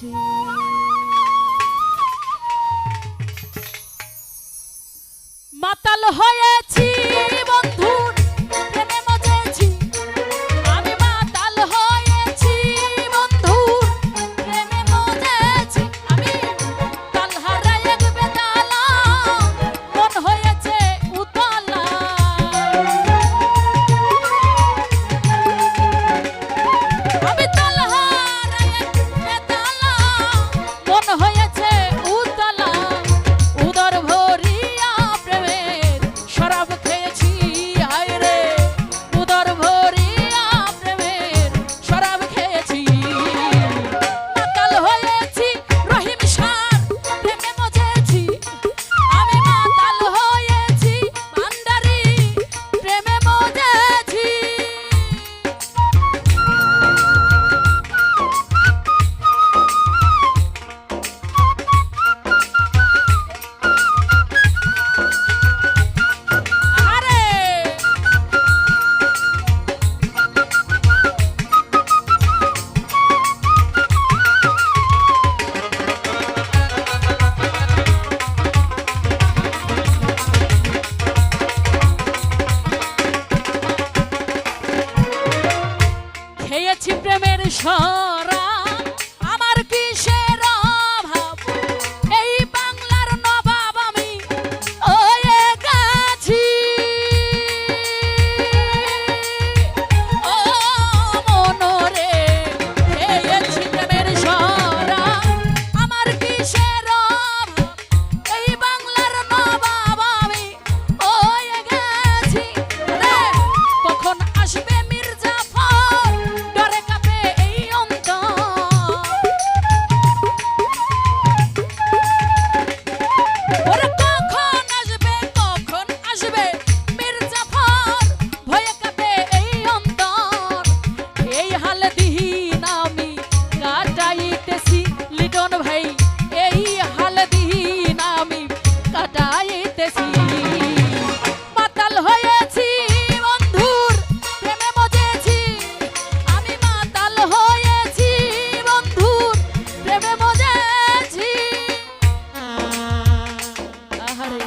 হয়েছি। মাতাল হয়েছি বন্ধুর প্রেমে মজেছি, আমি মাতাল হয়েছি বন্ধুর প্রেমে মজেছি। আমি তাল হারাই এক বেতালা, মন হয়েছে উতলা। আমি তাল হারাই এক বেতালা, মন হয়েছে উতলা। উদর ভরিয়া প্রেমের শরাব খেয়েছি, হায় রে উদর ভরিয়া প্রেমের শরাব খেয়েছি। মাতাল হয়েছি রহিম শাহর প্রেমে মজেছি, আমি মাতাল হয়েছি ভান্ডারি প্রেমে মজেছি। আরে খেয়েছি প্রেমের শরাব, আমার কিসের অভাব? এই বাংলার নবাব আমি হয়ে গেছি। ও মনরে খেয়েছি প্রেমের শরাব, আমার কিসের অভাব? এই বাংলার নবাব আমি হয়ে গেছি। রে কখন আসবে মির্জাফর, ডরে কাঁপে এই অন্তর। ওরে কখন আসবে মির্জাফর, ভয়ে কাঁপে এই অন্তর। এই হাল দিন আমি কাটাইতেছি লিটন ভাই, এই হাল দিন আমি কাটাইতেছি। মাতাল হয়েছি বন্ধুর প্রেমে মজেছি, আমি মাতাল হয়েছি বন্ধুর প্রেমে মজেছি। আহারে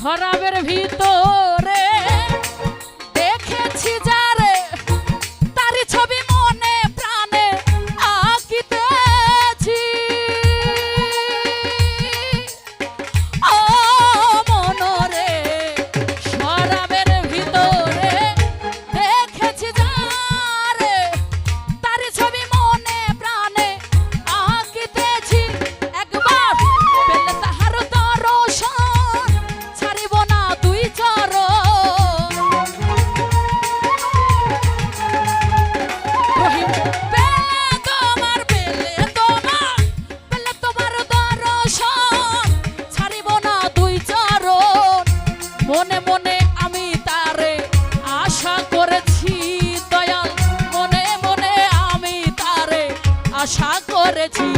শরাবের ভিতরে দেখেছি যারে, তারি ছবি মনে প্রাণে আঁকিতেছি। ও মনরে শরাবের ভিতরে দেখেছি যারে, তারি ছবি মনে প্রাণে আঁকিতেছি। একবার পেলে তাহার দর্শন, ছাড়িব না দুই চরণ। রহিম পেলে তোমার দর্শন, ছাড়িব না দুই চরণ। মনে মনে আমি তারে আশা করেছি দয়াল, মনে মনে আমি তারে আশা করেছি।